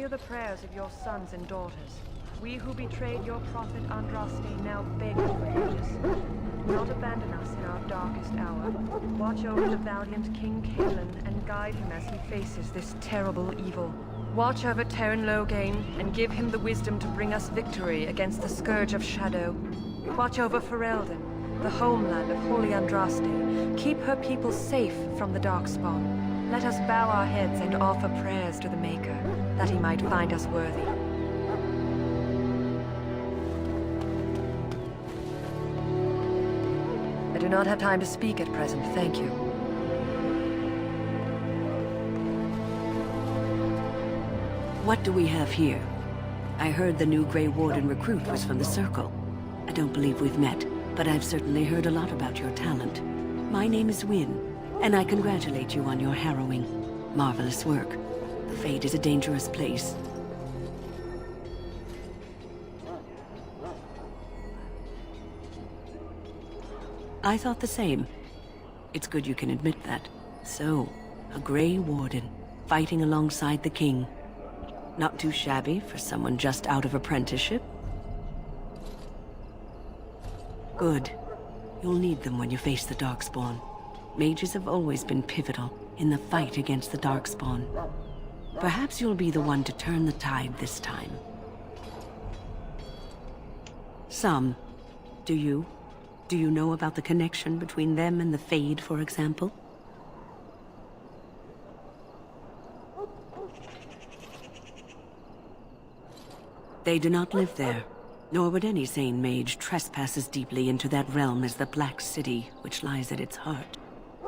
Hear the prayers of your sons and daughters. We who betrayed your prophet Andraste now beg you for ages. Do not abandon us in our darkest hour. Watch over the valiant King Cailan and guide him as he faces this terrible evil. Watch over Teyrn Loghain and give him the wisdom to bring us victory against the Scourge of Shadow. Watch over Ferelden, the homeland of Holy Andraste. Keep her people safe from the Darkspawn. Let us bow our heads and offer prayers to the Maker, that he might find us worthy. I do not have time to speak at present, thank you. What do we have here? I heard the new Grey Warden recruit was from the Circle. I don't believe we've met, but I've certainly heard a lot about your talent. My name is Wynne, and I congratulate you on your harrowing, marvelous work. The Fade is a dangerous place. I thought the same. It's good you can admit that. So, a Grey Warden, fighting alongside the King. Not too shabby for someone just out of apprenticeship. Good. You'll need them when you face the Darkspawn. Mages have always been pivotal in the fight against the Darkspawn. Perhaps you'll be the one to turn the tide this time. Some. Do you? Do you know about the connection between them and the Fade, for example? They do not live there, nor would any sane mage trespass as deeply into that realm as the Black City, which lies at its heart.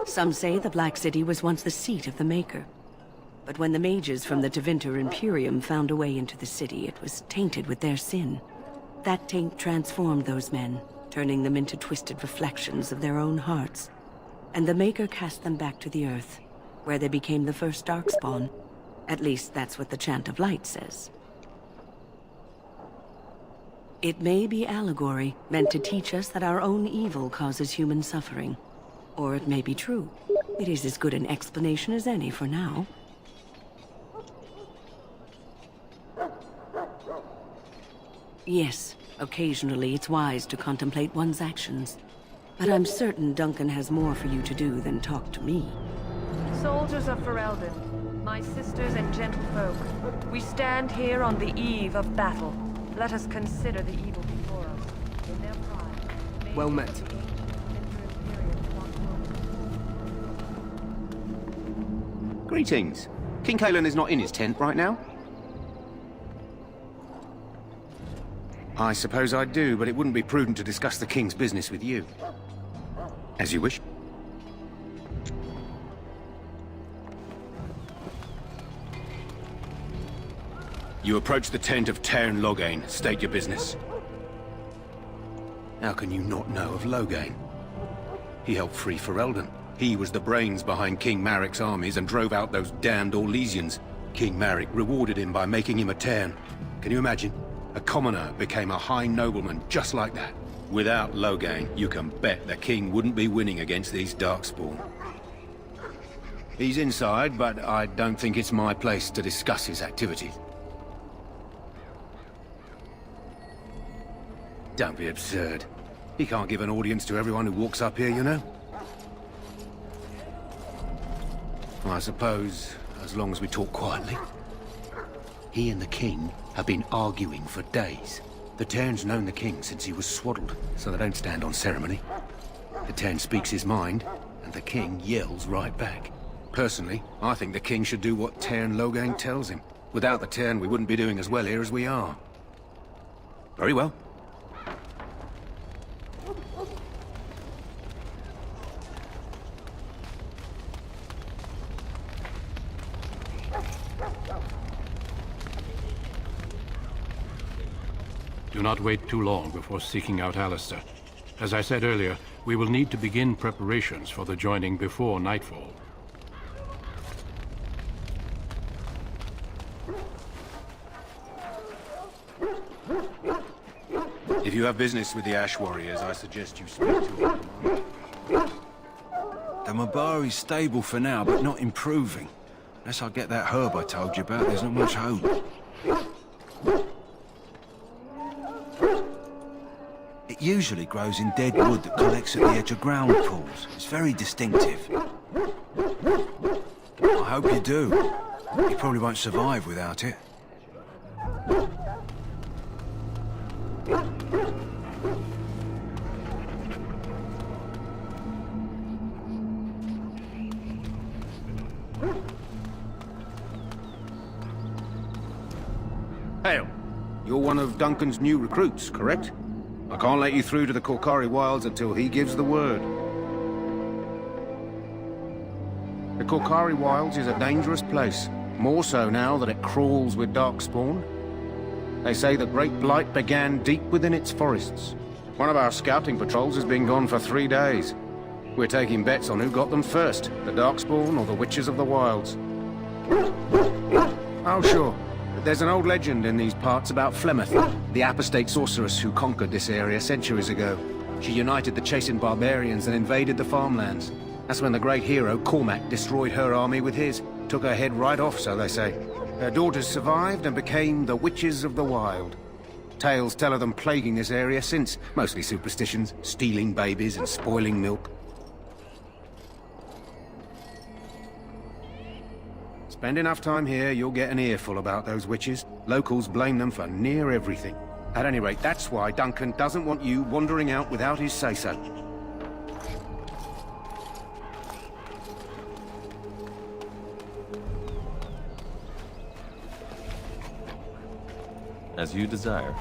Some say the Black City was once the seat of the Maker. But when the mages from the Tevinter Imperium found a way into the city, it was tainted with their sin. That taint transformed those men, turning them into twisted reflections of their own hearts. And the Maker cast them back to the Earth, where they became the first Darkspawn. At least that's what the Chant of Light says. It may be allegory, meant to teach us that our own evil causes human suffering. Or it may be true. It is as good an explanation as any for now. Yes, occasionally it's wise to contemplate one's actions. But I'm certain Duncan has more for you to do than talk to me. Soldiers of Ferelden, my sisters and gentlefolk, we stand here on the eve of battle. Let us consider the evil before us. In their pride, well met. Greetings. King Cailan is not in his tent right now? I suppose I do, but it wouldn't be prudent to discuss the King's business with you. As you wish. You approach the tent of Teyrn Loghain. State your business. How can you not know of Loghain? He helped free Ferelden. He was the brains behind King Maric's armies and drove out those damned Orlesians. King Maric rewarded him by making him a Teyrn. Can you imagine? A commoner became a high nobleman just like that. Without Loghain, you can bet the king wouldn't be winning against these Darkspawn. He's inside, but I don't think it's my place to discuss his activities. Don't be absurd. He can't give an audience to everyone who walks up here, you know? I suppose, as long as we talk quietly. He and the king have been arguing for days. The Teyrn's known the king since he was swaddled, so they don't stand on ceremony. The Teyrn speaks his mind, and the king yells right back. Personally, I think the king should do what Teyrn Loghain tells him. Without the Teyrn, we wouldn't be doing as well here as we are. Very well. Do not wait too long before seeking out Alistair. As I said earlier, we will need to begin preparations for the joining before nightfall. If you have business with the Ash Warriors, I suggest you speak to your commander. The Mabari's stable for now, but not improving. Unless I get that herb I told you about, there's not much hope. It usually grows in dead wood that collects at the edge of ground pools. It's very distinctive. I hope you do. You probably won't survive without it. Hail. You're one of Duncan's new recruits, correct? I can't let you through to the Korkari Wilds until he gives the word. The Korkari Wilds is a dangerous place. More so now that it crawls with Darkspawn. They say the Great Blight began deep within its forests. One of our scouting patrols has been gone for 3 days. We're taking bets on who got them first, the Darkspawn or the Witches of the Wilds. Oh, sure. There's an old legend in these parts about Flemeth, the apostate sorceress who conquered this area centuries ago. She united the chasing barbarians and invaded the farmlands. That's when the great hero, Cormac, destroyed her army with his. Took her head right off, so they say. Her daughters survived and became the Witches of the Wild. Tales tell of them plaguing this area since, mostly superstitions, stealing babies and spoiling milk. Spend enough time here, you'll get an earful about those witches. Locals blame them for near everything. At any rate, that's why Duncan doesn't want you wandering out without his say-so. As you desire.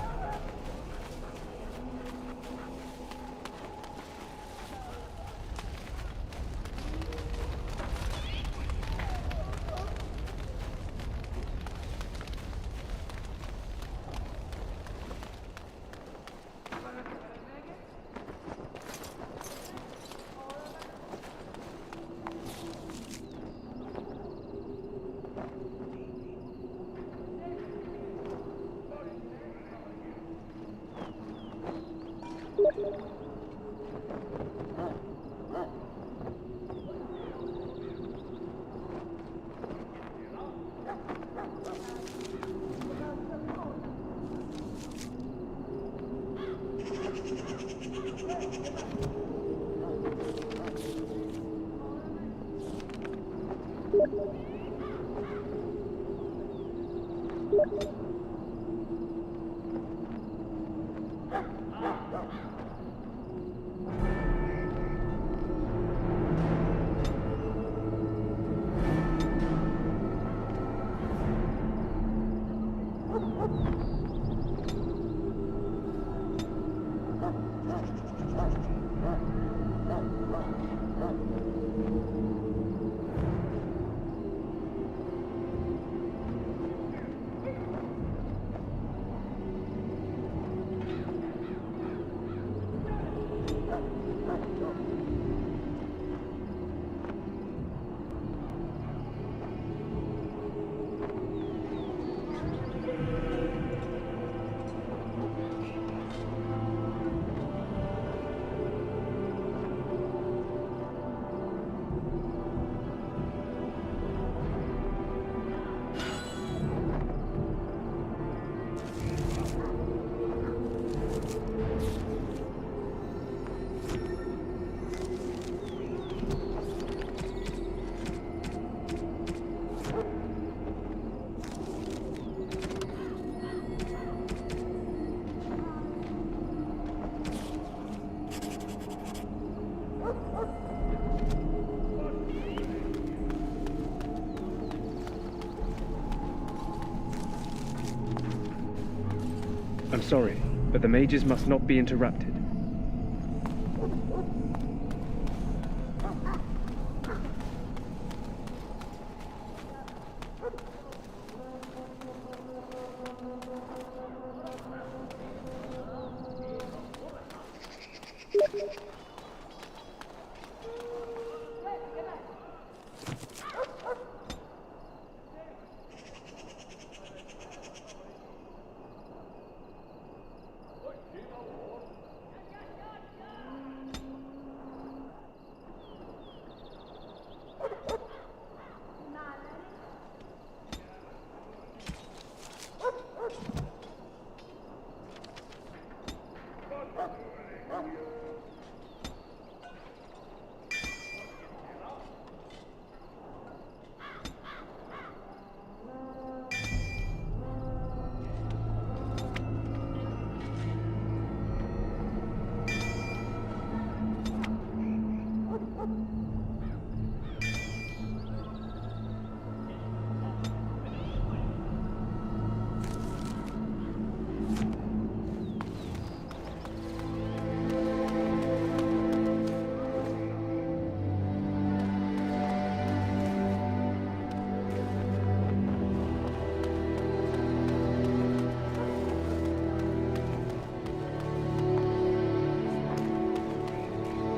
I'm sorry, but the mages must not be interrupted.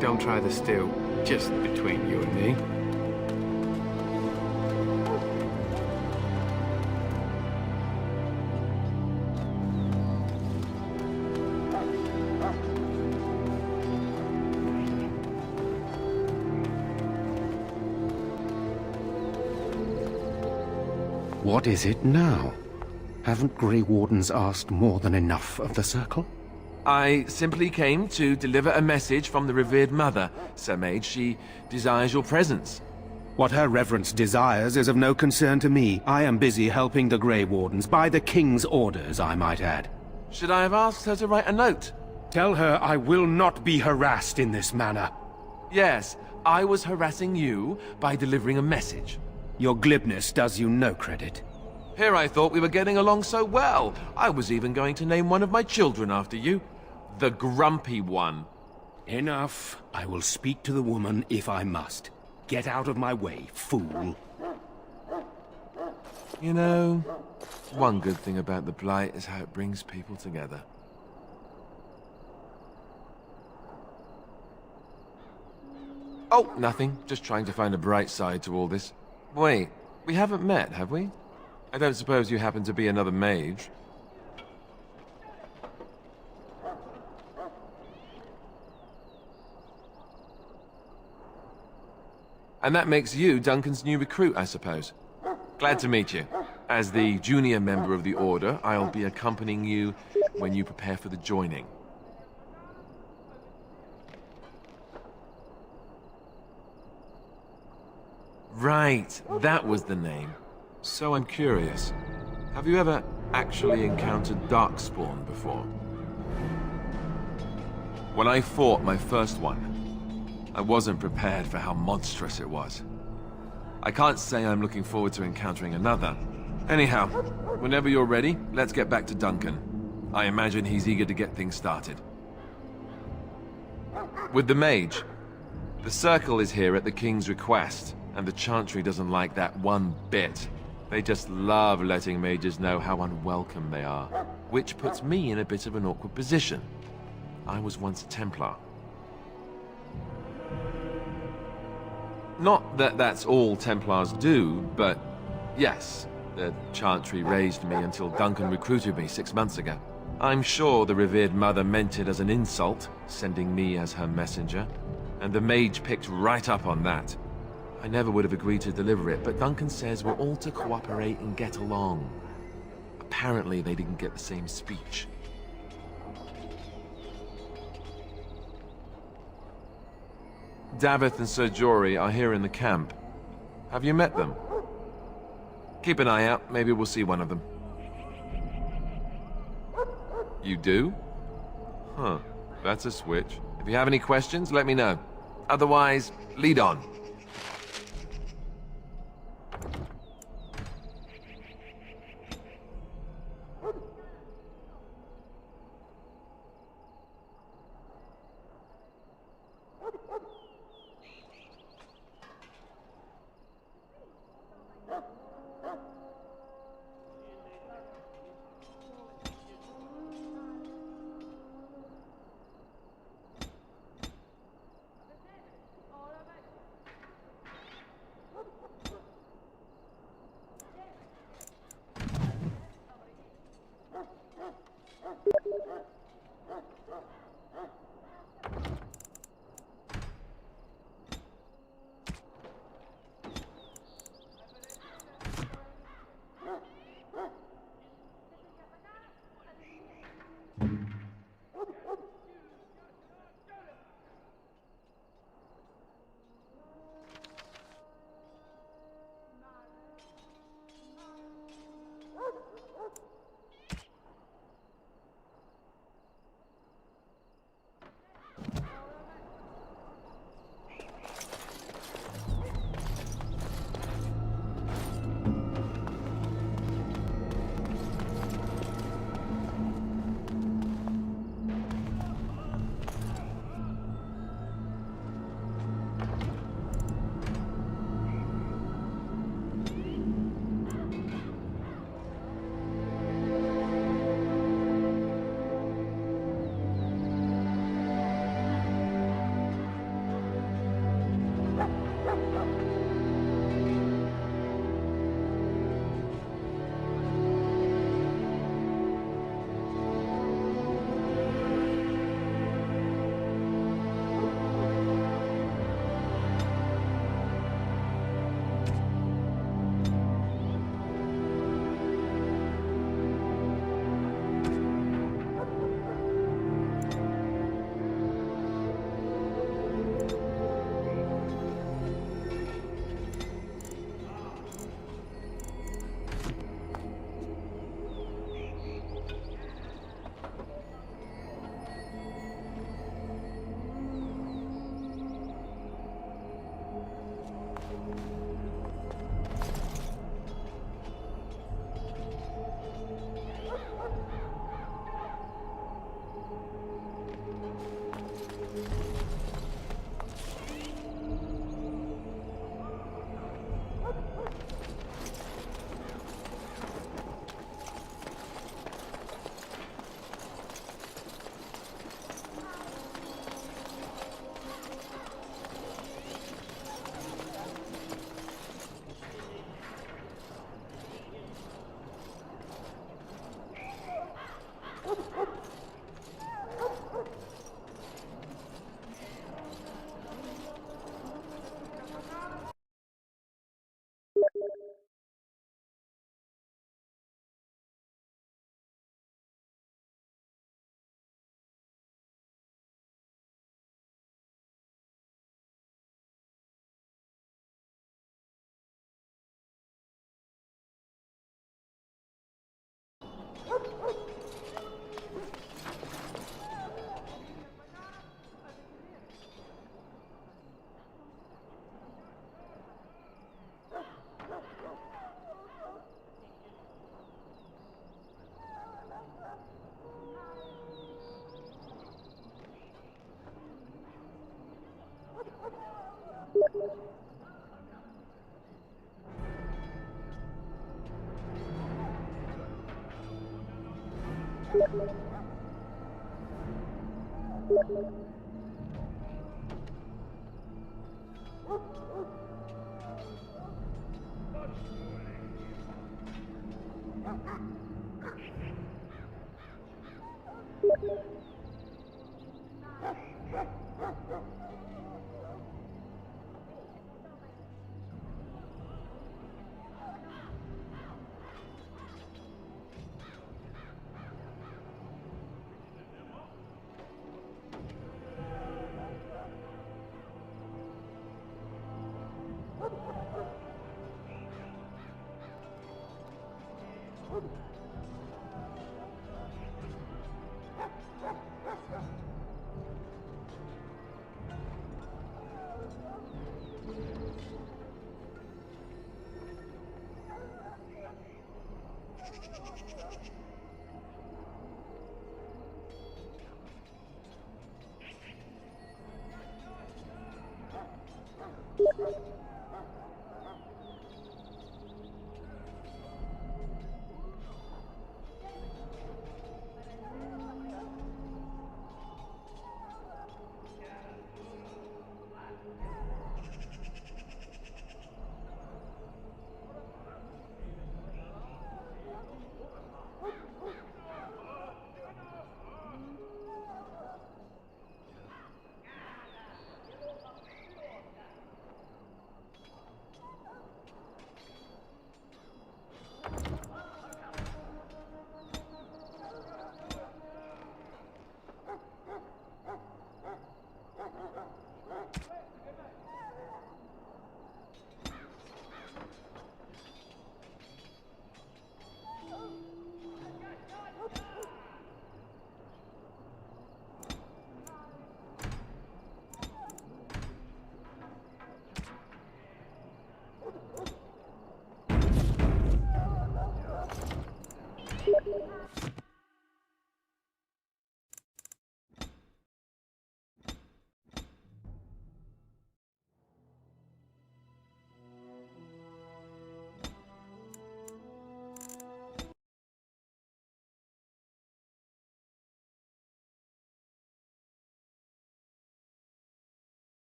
Don't try the stew. Just between you and me. What is it now? Haven't Grey Wardens asked more than enough of the Circle? I simply came to deliver a message from the revered mother, Sir Mage. She desires your presence. What her reverence desires is of no concern to me. I am busy helping the Grey Wardens, by the King's orders, I might add. Should I have asked her to write a note? Tell her I will not be harassed in this manner. Yes, I was harassing you by delivering a message. Your glibness does you no credit. Here I thought we were getting along so well. I was even going to name one of my children after you. The Grumpy One. Enough. I will speak to the woman if I must. Get out of my way, fool. You know, one good thing about the Blight is how it brings people together. Oh, nothing. Just trying to find a bright side to all this. Wait, we haven't met, have we? I don't suppose you happen to be another mage? And that makes you Duncan's new recruit, I suppose. Glad to meet you. As the junior member of the Order, I'll be accompanying you when you prepare for the joining. Right, that was the name. So I'm curious. Have you ever actually encountered Darkspawn before? When I fought my first one, I wasn't prepared for how monstrous it was. I can't say I'm looking forward to encountering another. Anyhow, whenever you're ready, let's get back to Duncan. I imagine he's eager to get things started. With the mage, the Circle is here at the King's request, and the Chantry doesn't like that one bit. They just love letting mages know how unwelcome they are, which puts me in a bit of an awkward position. I was once a Templar. Not that that's all Templars do, but yes, the Chantry raised me until Duncan recruited me 6 months ago. I'm sure the revered mother meant it as an insult, sending me as her messenger, and the mage picked right up on that. I never would have agreed to deliver it, but Duncan says we're all to cooperate and get along. Apparently they didn't get the same speech. Davith and Sir Jory are here in the camp. Have you met them? Keep an eye out, maybe we'll see one of them. You do? Huh, that's a switch. If you have any questions, let me know. Otherwise, lead on.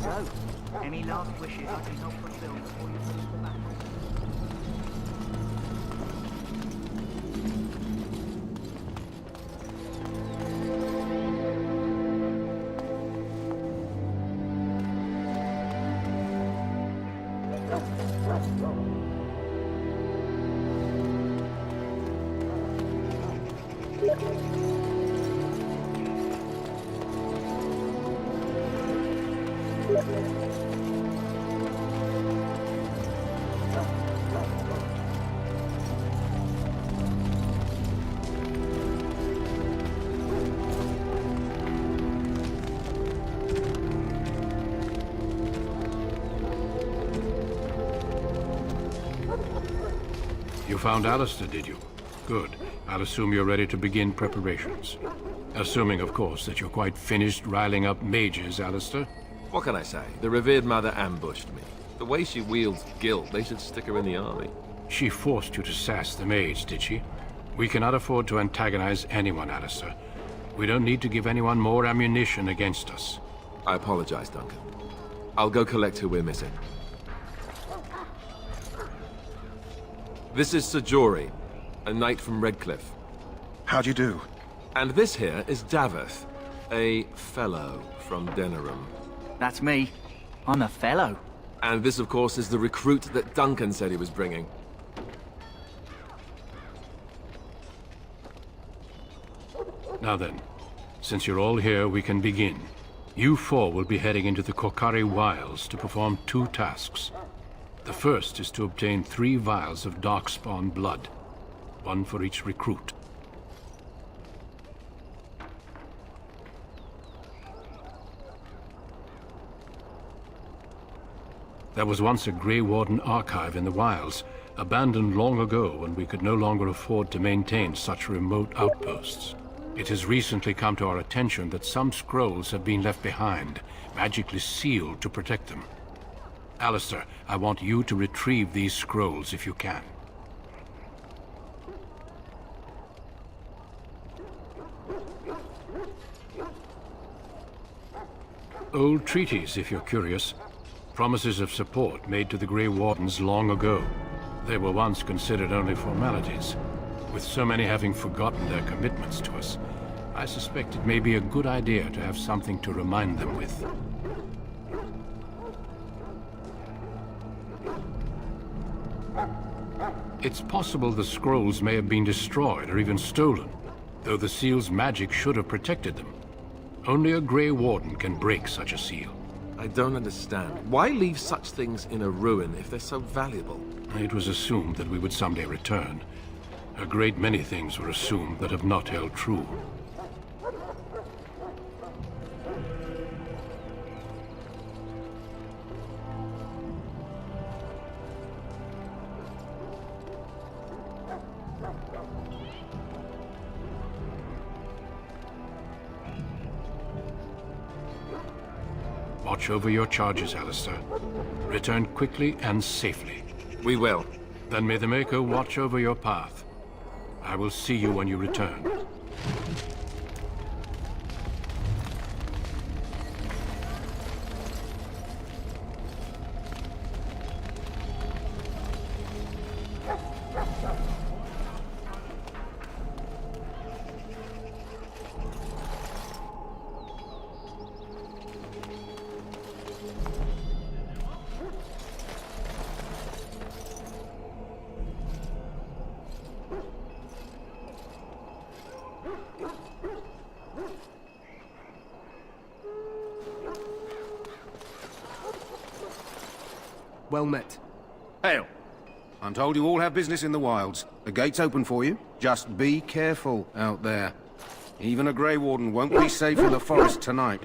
So, any last wishes I can help fulfill before you finish the battle? You found Alistair, did you? Good. I'll assume you're ready to begin preparations. Assuming, of course, that you're quite finished riling up mages, Alistair. What can I say? The revered mother ambushed me. The way she wields guilt, they should stick her in the army. She forced you to sass the mage, did she? We cannot afford to antagonize anyone, Alistair. We don't need to give anyone more ammunition against us. I apologize, Duncan. I'll go collect who we're missing. This is Sir Jory, a knight from Redcliffe. How do you do? And this here is Daveth, a fellow from Denerim. That's me. I'm a fellow. And this, of course, is the recruit that Duncan said he was bringing. Now then, since you're all here, we can begin. You four will be heading into the Korcari Wilds to perform 2 tasks. The first is to obtain 3 vials of Darkspawn blood, 1 for each recruit. There was once a Grey Warden archive in the wilds, abandoned long ago when we could no longer afford to maintain such remote outposts. It has recently come to our attention that some scrolls have been left behind, magically sealed to protect them. Alistair, I want you to retrieve these scrolls if you can. Old treaties, if you're curious. Promises of support made to the Grey Wardens long ago. They were once considered only formalities. With so many having forgotten their commitments to us, I suspect it may be a good idea to have something to remind them with. It's possible the scrolls may have been destroyed or even stolen, though the seal's magic should have protected them. Only a Grey Warden can break such a seal. I don't understand. Why leave such things in a ruin if they're so valuable? It was assumed that we would someday return. A great many things were assumed that have not held true. Watch over your charges, Alistair. Return quickly and safely. We will. Then may the Maker watch over your path. I will see you when you return. Well met. Hail! I'm told you all have business in the wilds. The gate's open for you. Just be careful out there. Even a Grey Warden won't be safe in the forest tonight.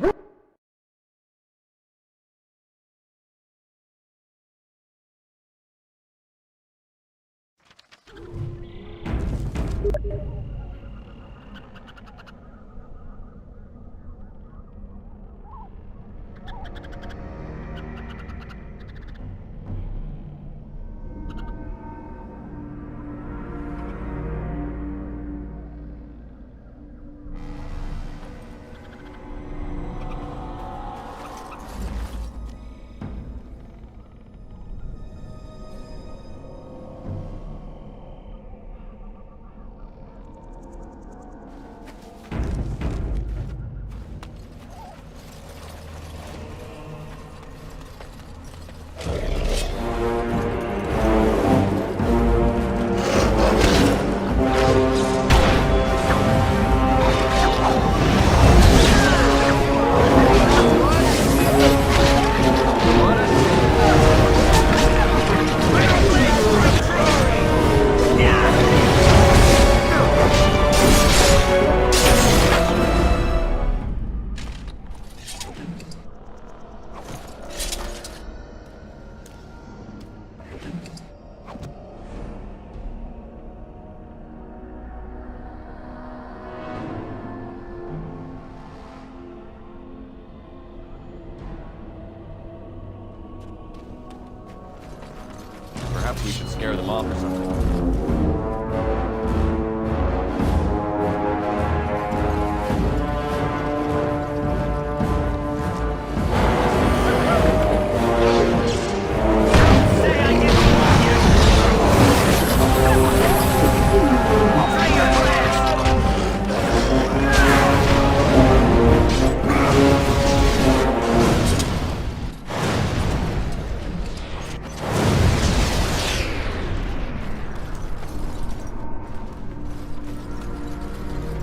Perhaps we should scare them off or something.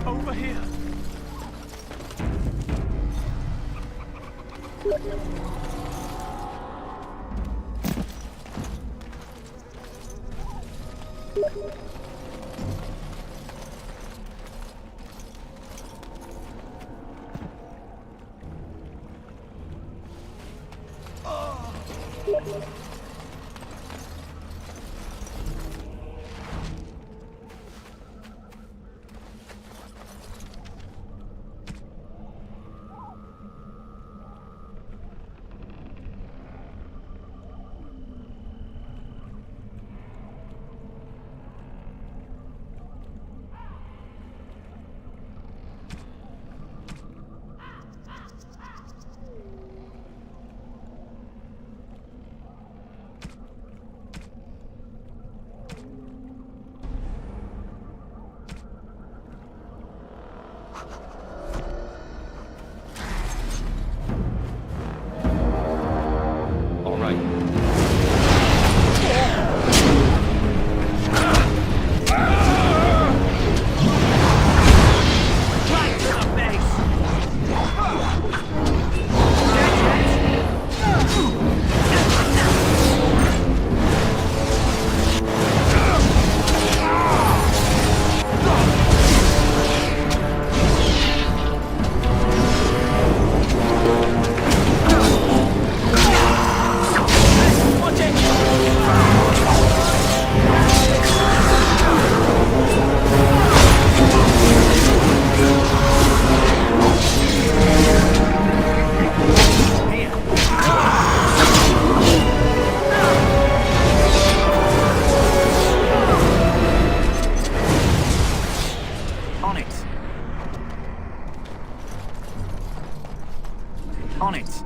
Over here. On it.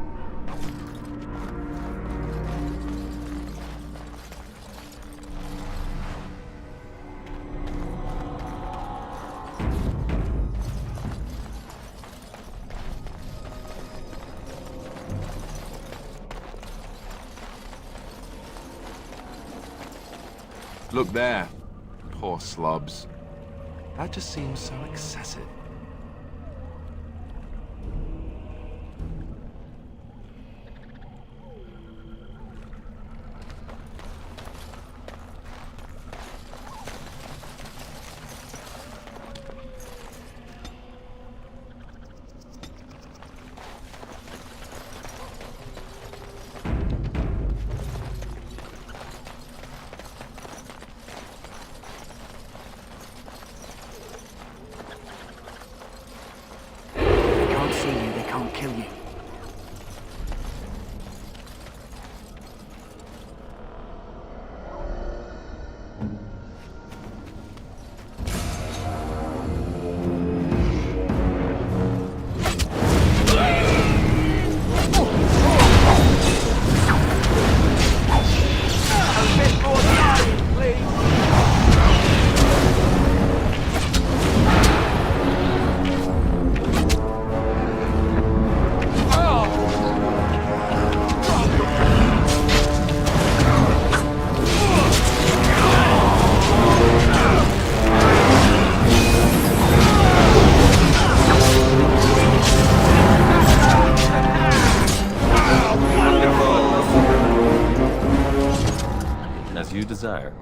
Look there. Poor slobs. That just seems so excessive. Can't kill you. As you desire.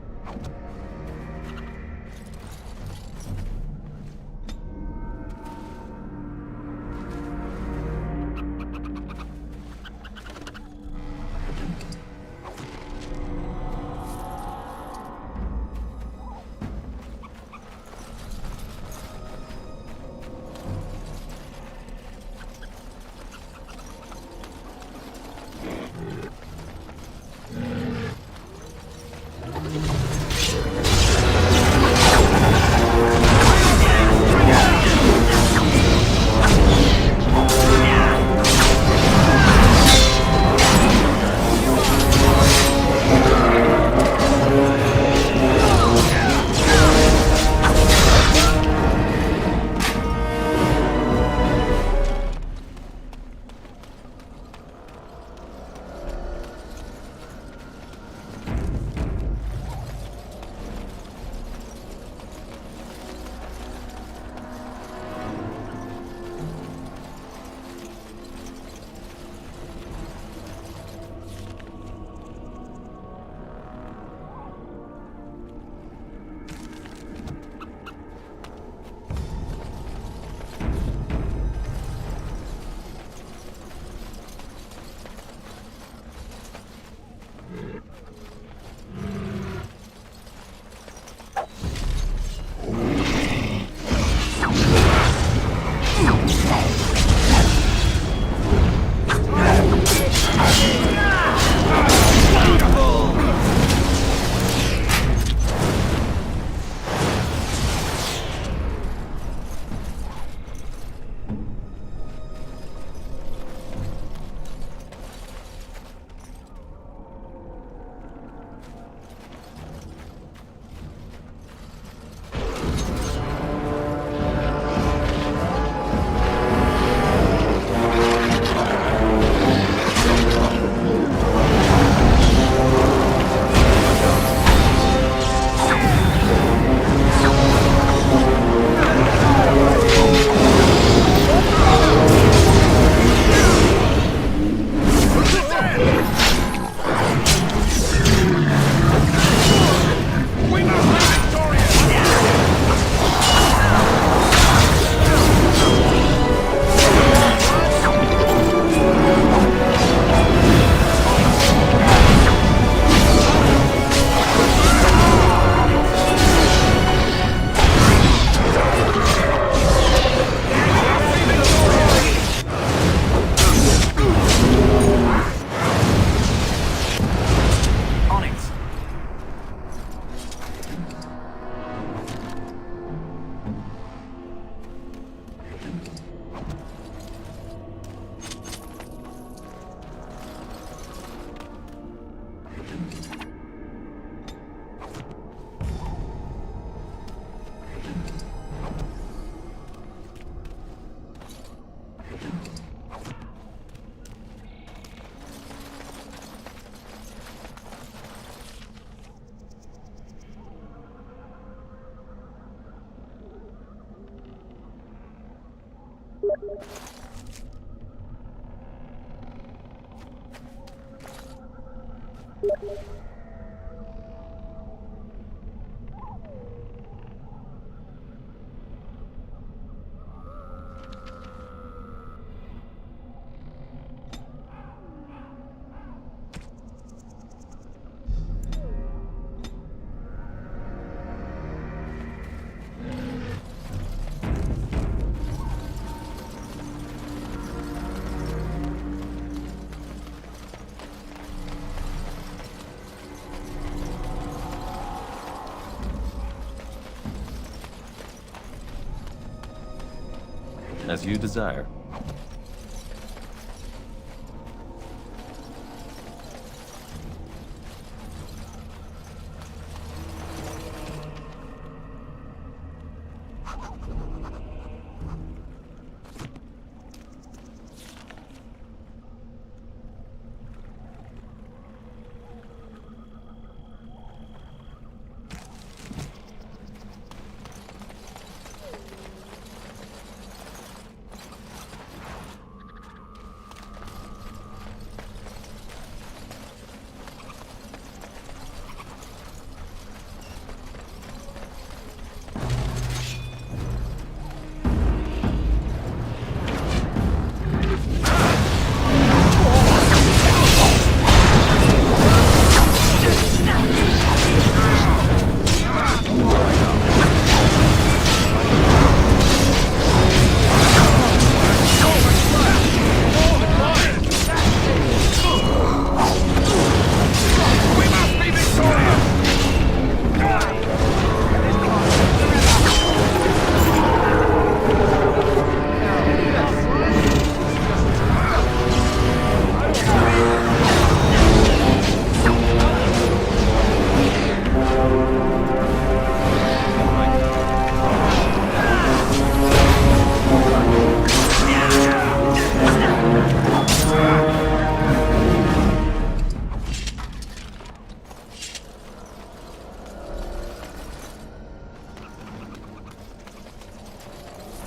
As you desire.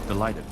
Delighted.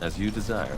As you desire.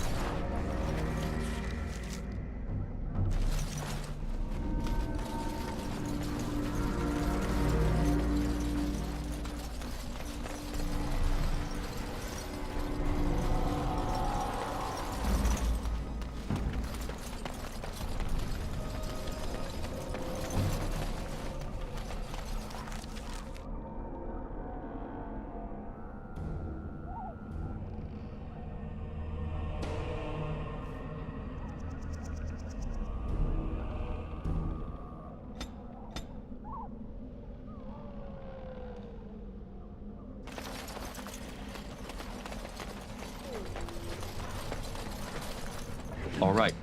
All right.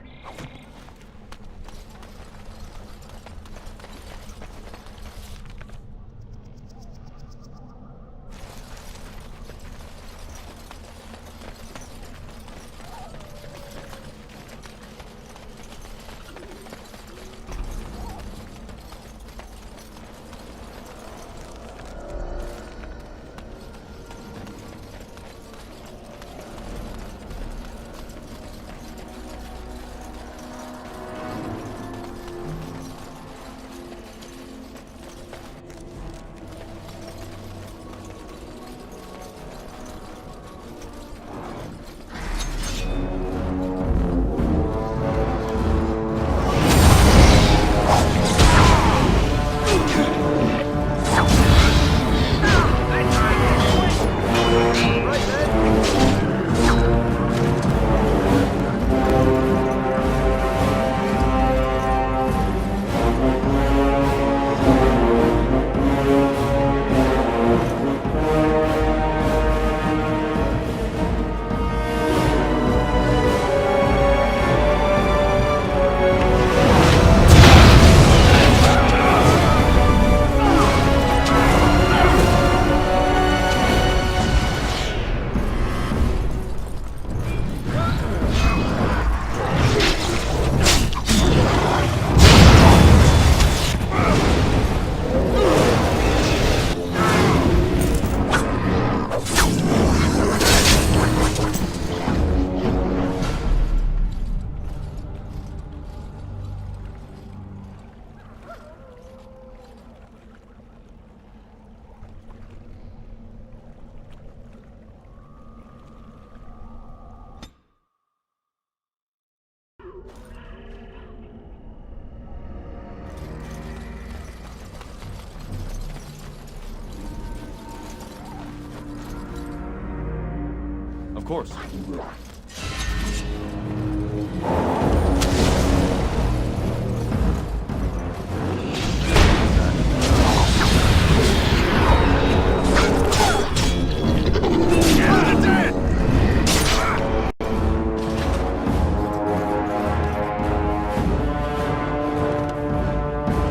Of course.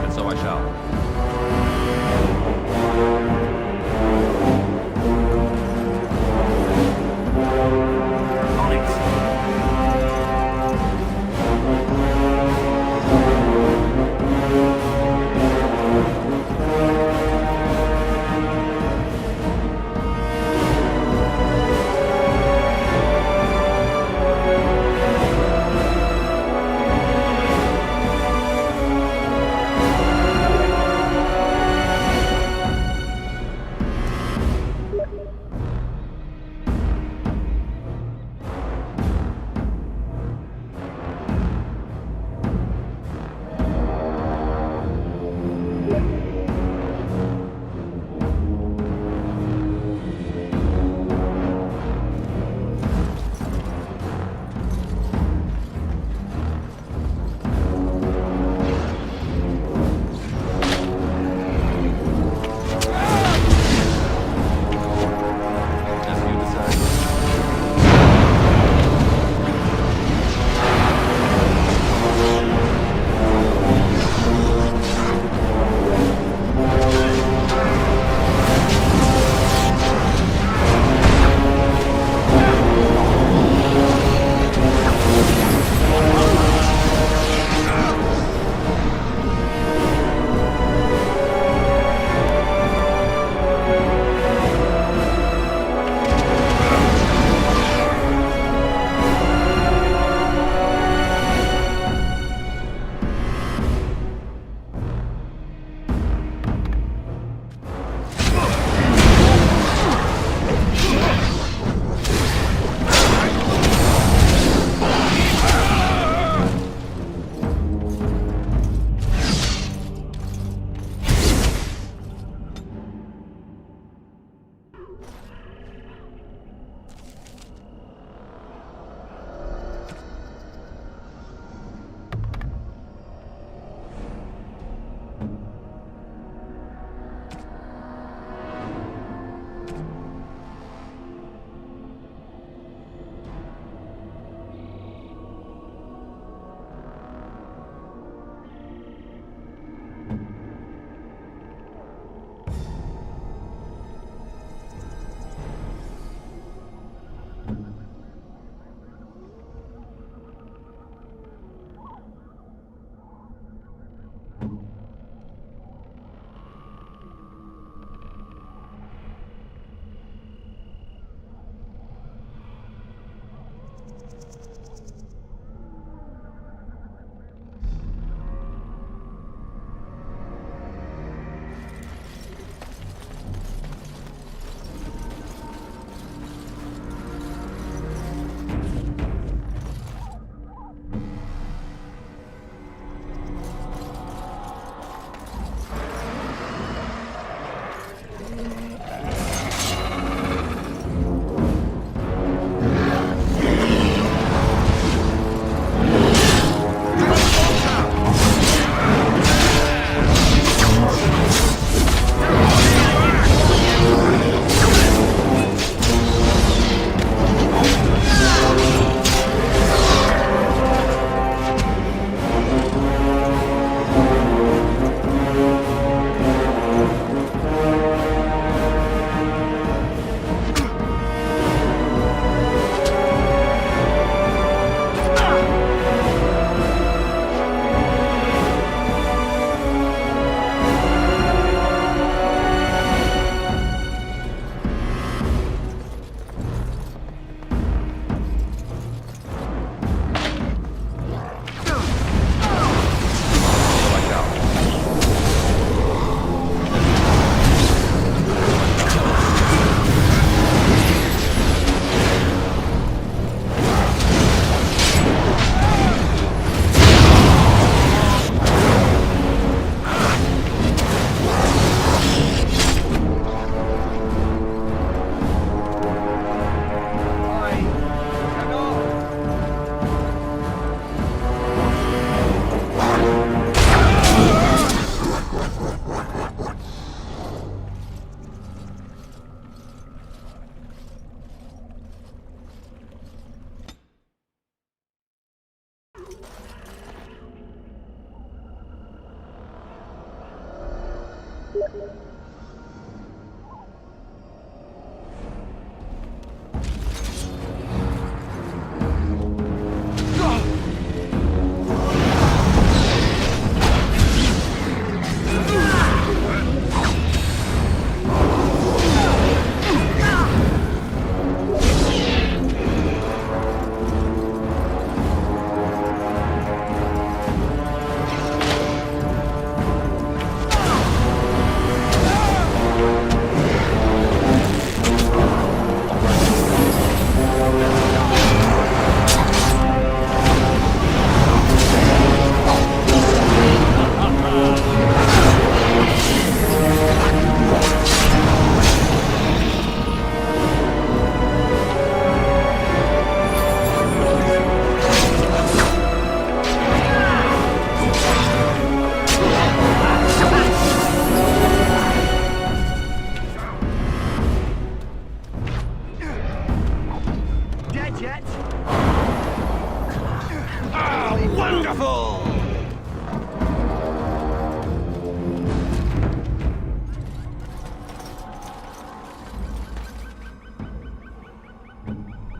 And so I shall. On it.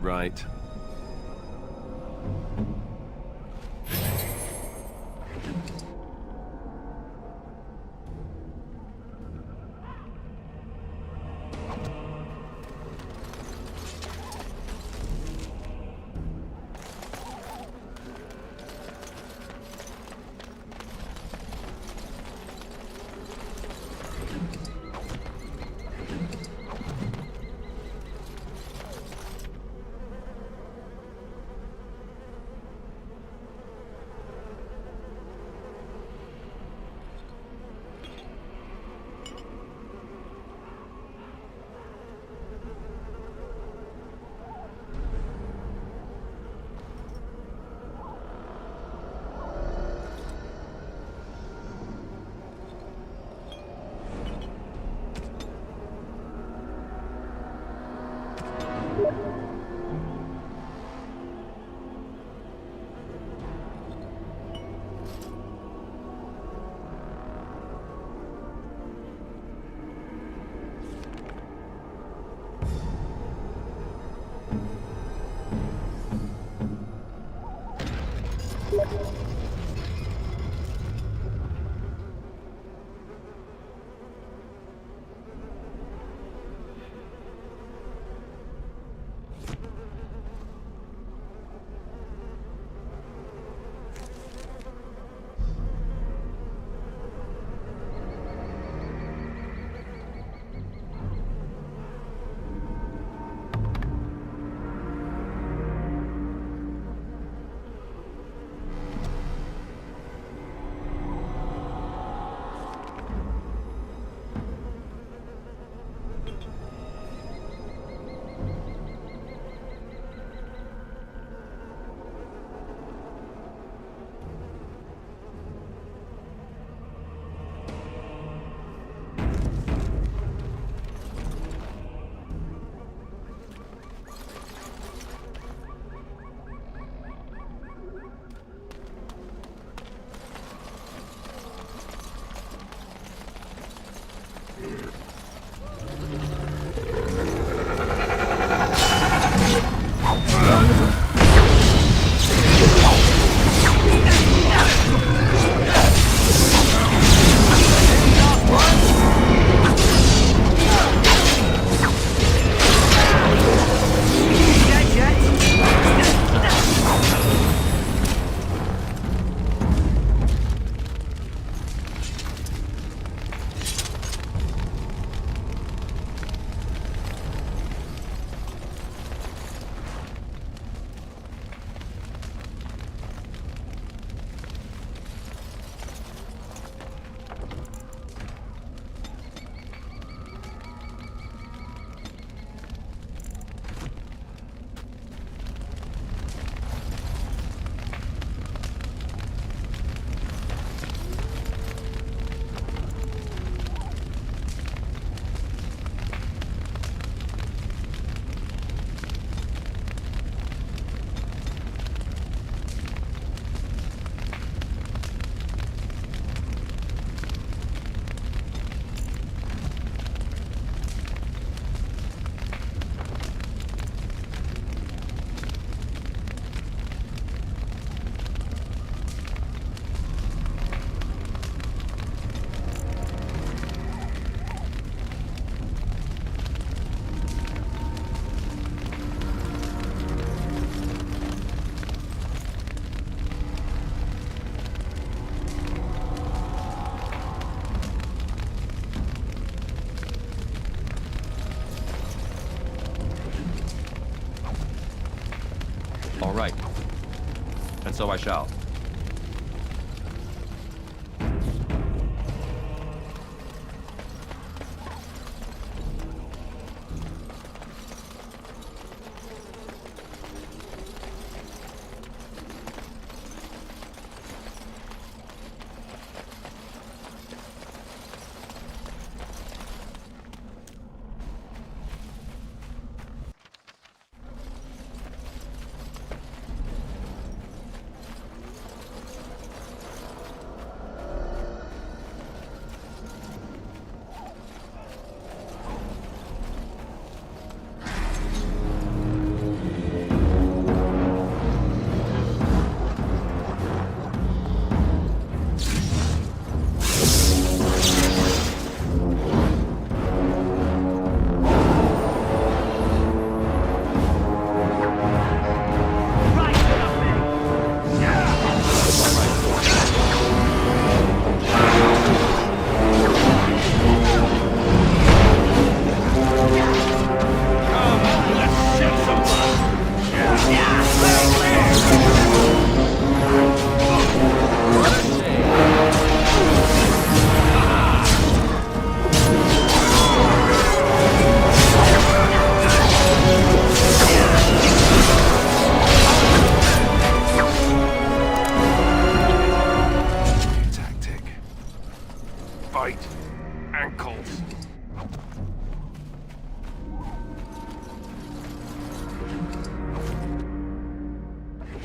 Right. And so I shall.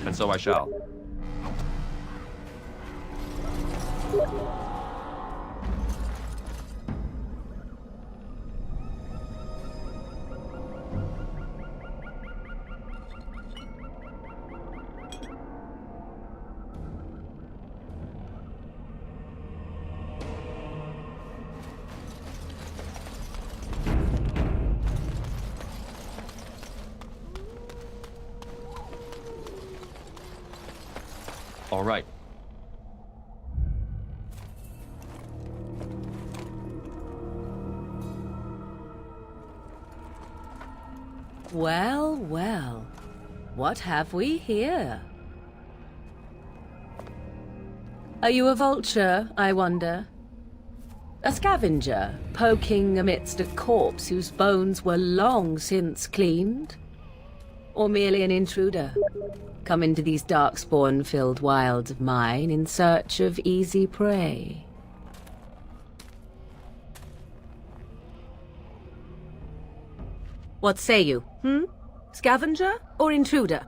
And so I shall. All right. Well, well. What have we here? Are you a vulture, I wonder? A scavenger, poking amidst a corpse whose bones were long since cleaned? Or merely an intruder, come into these darkspawn-filled wilds of mine in search of easy prey? What say you, Scavenger or intruder?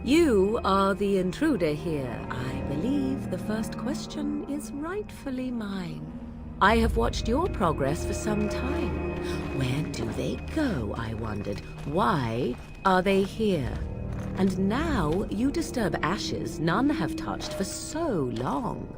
You are the intruder here. I believe the first question is rightfully mine. I have watched your progress for some time. Where do they go, I wondered? Why are they here? And now you disturb ashes none have touched for so long.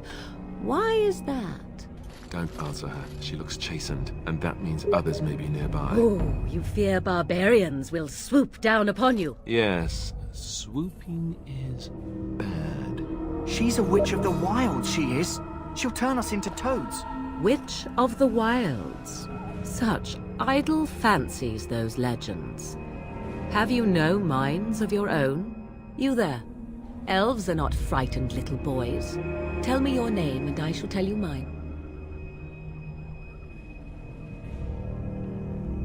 Why is that? Don't answer her. She looks chastened, and that means others may be nearby. Oh, you fear barbarians will swoop down upon you. Yes, swooping is bad. She's a witch of the wilds, she is. She'll turn us into toads. Witch of the Wilds. Such idle fancies, those legends. Have you no minds of your own? You there. Elves are not frightened little boys. Tell me your name and I shall tell you mine.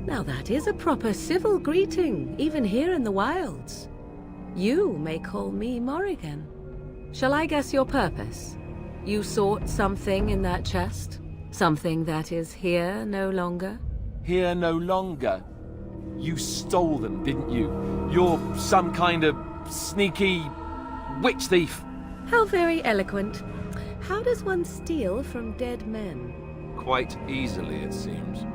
Now that is a proper civil greeting, even here in the wilds. You may call me Morrigan. Shall I guess your purpose? You sought something in that chest? Something that is here no longer? Here no longer? You stole them, didn't you? You're some kind of sneaky witch thief. How very eloquent. How does one steal from dead men? Quite easily, it seems.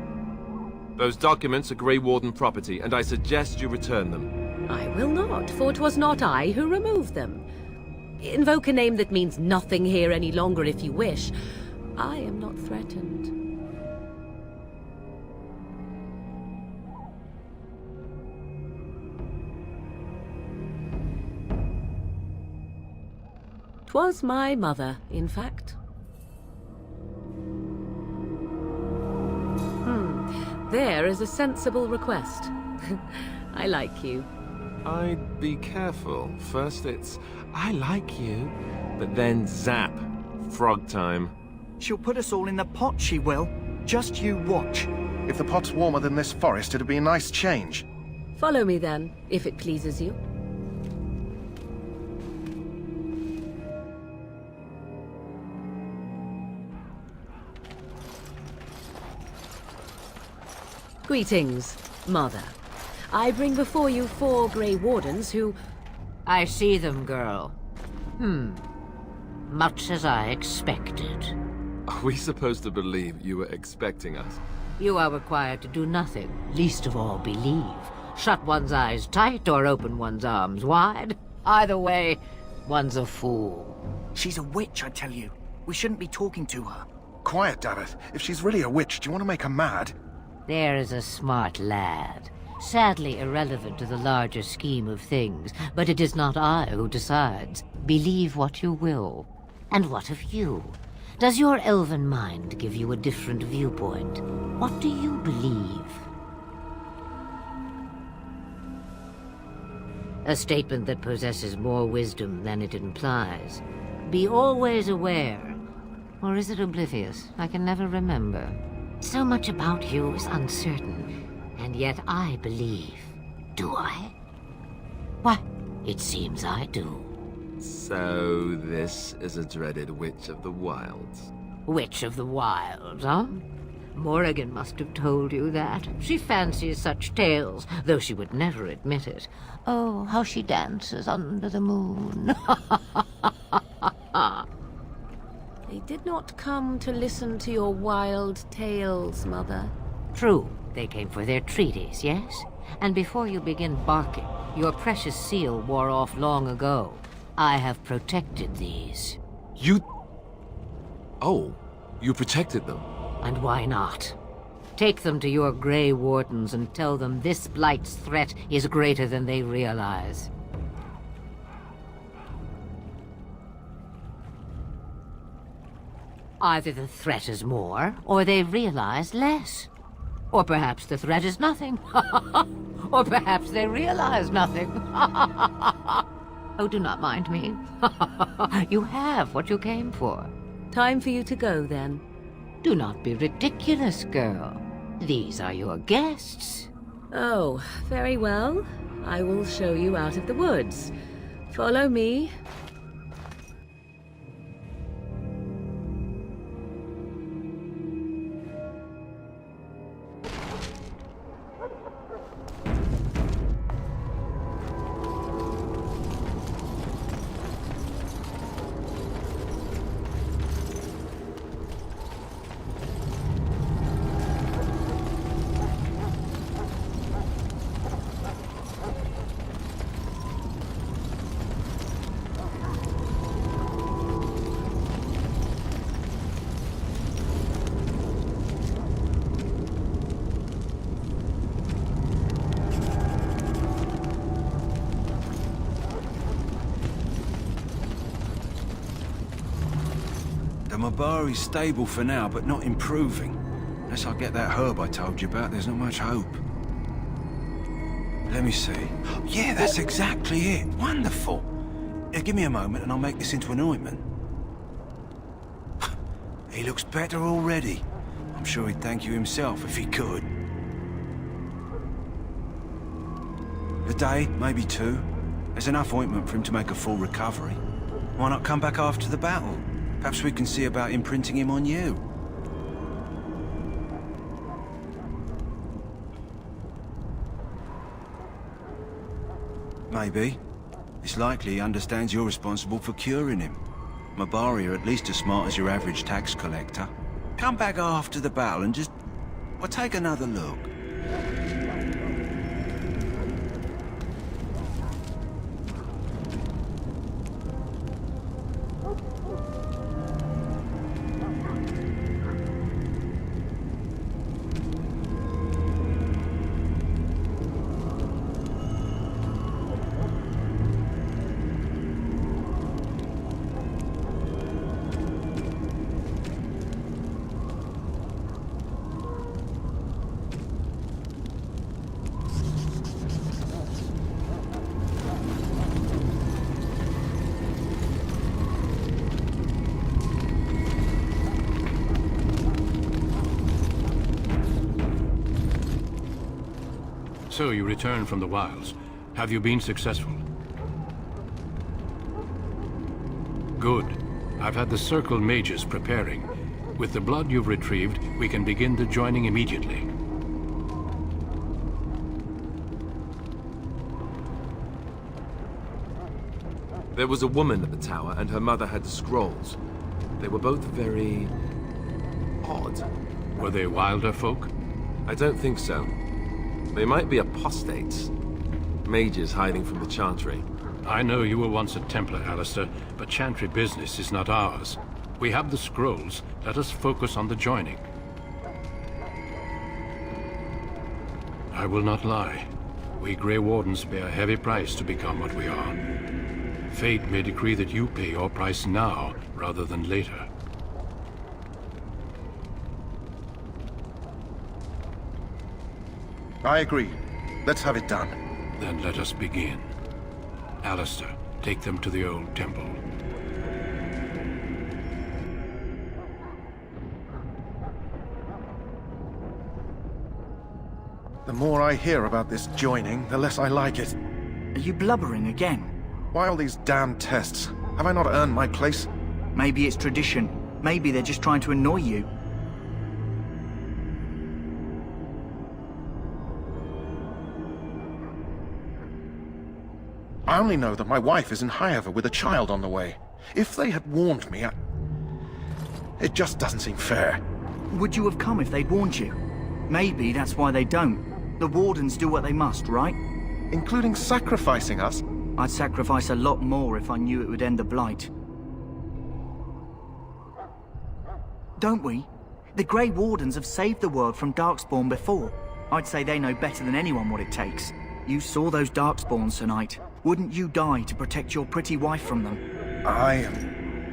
Those documents are Grey Warden property, and I suggest you return them. I will not, for 'twas not I who removed them. Invoke a name that means nothing here any longer if you wish. I am not threatened. 'Twas my mother, in fact. there is a sensible request. I like you. I'd be careful. First it's, I like you, but then zap. Frog time. She'll put us all in the pot, she will. Just you watch. If the pot's warmer than this forest, it'd be a nice change. Follow me then, if it pleases you. Greetings, Mother. I bring before you 4 Grey Wardens who... I see them, girl. Much as I expected. Are we supposed to believe you were expecting us? You are required to do nothing, least of all believe. Shut one's eyes tight or open one's arms wide. Either way, one's a fool. She's a witch, I tell you. We shouldn't be talking to her. Quiet, Dareth. If she's really a witch, do you want to make her mad? There is a smart lad. Sadly irrelevant to the larger scheme of things, but it is not I who decides. Believe what you will. And what of you? Does your elven mind give you a different viewpoint? What do you believe? A statement that possesses more wisdom than it implies. Be always aware. Or is it oblivious? I can never remember. So much about you is uncertain, and yet I believe. Do I? Why, it seems I do. So this is a dreaded Witch of the Wilds. Witch of the Wilds, huh? Morrigan must have told you that. She fancies such tales, though she would never admit it. Oh, how she dances under the moon. They did not come to listen to your wild tales, Mother. True, they came for their treaties, yes? And before you begin barking, your precious seal wore off long ago. I have protected these. You... Oh, you protected them? And why not? Take them to your Grey Wardens and tell them this Blight's threat is greater than they realize. Either the threat is more, or they realize less. Or perhaps the threat is nothing. Or perhaps they realize nothing. Oh, do not mind me. You have what you came for. Time for you to go, then. Do not be ridiculous, girl. These are your guests. Oh, very well. I will show you out of the woods. Follow me. The Mabari's stable for now, but not improving. Unless I get that herb I told you about, there's not much hope. Let me see. Yeah, that's exactly it. Wonderful. Give me a moment and I'll make this into an ointment. He looks better already. I'm sure he'd thank you himself if he could. A day, maybe 2. There's enough ointment for him to make a full recovery. Why not come back after the battle? Perhaps we can see about imprinting him on you. Maybe. It's likely he understands you're responsible for curing him. Mabari are at least as smart as your average tax collector. Come back after the battle and just... well, take another look. So you returned from the wilds. Have you been successful? Good. I've had the Circle mages preparing. With the blood you've retrieved, we can begin the joining immediately. There was a woman at the tower, and her mother had the scrolls. They were both very... odd. Were they Wilder folk? I don't think so. They might be apostates. Mages hiding from the Chantry. I know you were once a Templar, Alistair, but Chantry business is not ours. We have the scrolls. Let us focus on the joining. I will not lie. We Grey Wardens pay a heavy price to become what we are. Fate may decree that you pay your price now, rather than later. I agree. Let's have it done. Then let us begin. Alistair, take them to the old temple. The more I hear about this joining, the less I like it. Are you blubbering again? Why all these damn tests? Have I not earned my place? Maybe it's tradition. Maybe they're just trying to annoy you. I only know that my wife is in Highever with a child on the way. If they had warned me, it just doesn't seem fair. Would you have come if they'd warned you? Maybe that's why they don't. The Wardens do what they must, right? Including sacrificing us? I'd sacrifice a lot more if I knew it would end the Blight. Don't we? The Grey Wardens have saved the world from Darkspawn before. I'd say they know better than anyone what it takes. You saw those Darkspawns tonight. Wouldn't you die to protect your pretty wife from them?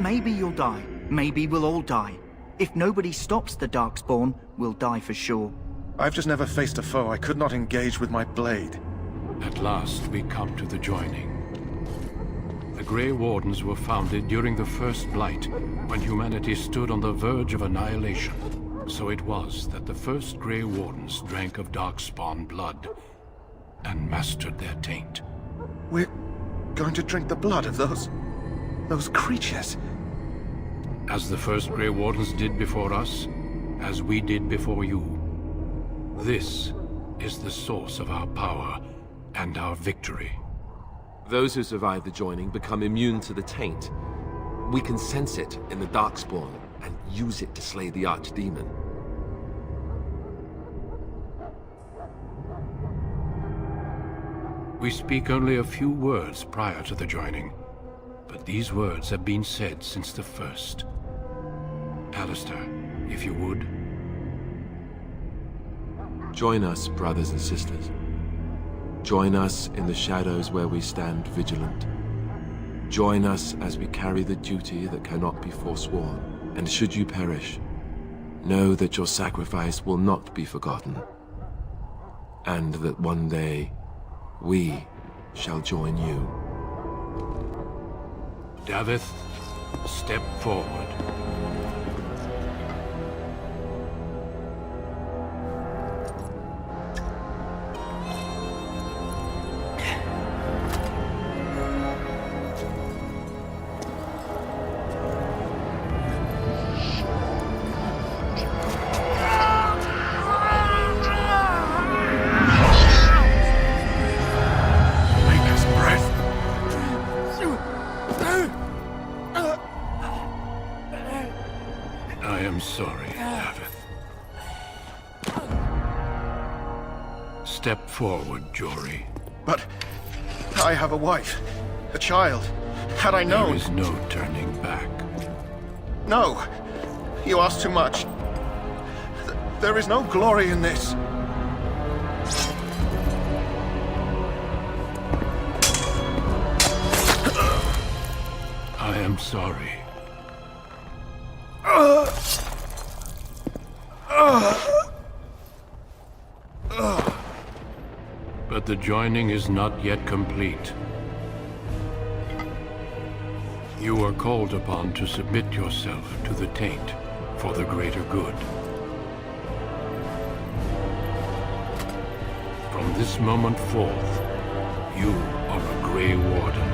Maybe you'll die. Maybe we'll all die. If nobody stops the Darkspawn, we'll die for sure. I've just never faced a foe I could not engage with my blade. At last, we come to the joining. The Grey Wardens were founded during the First Blight, when humanity stood on the verge of annihilation. So it was that the first Grey Wardens drank of Darkspawn blood and mastered their taint. We're going to drink the blood of those creatures. As the first Grey Wardens did before us, as we did before you. This is the source of our power and our victory. Those who survive the joining become immune to the taint. We can sense it in the Darkspawn and use it to slay the Archdemon. We speak only a few words prior to the joining, but these words have been said since the first. Alistair, if you would. Join us, brothers and sisters. Join us in the shadows where we stand vigilant. Join us as we carry the duty that cannot be forsworn. And should you perish, know that your sacrifice will not be forgotten. And that one day, we shall join you. Davith, step forward. I am sorry, Davith. Step forward, Jory. But I have a wife, a child. Had I known... There is no turning back. No! You ask too much. There is no glory in this. I am sorry. But the joining is not yet complete. You are called upon to submit yourself to the taint for the greater good. From this moment forth, you are a Grey Warden.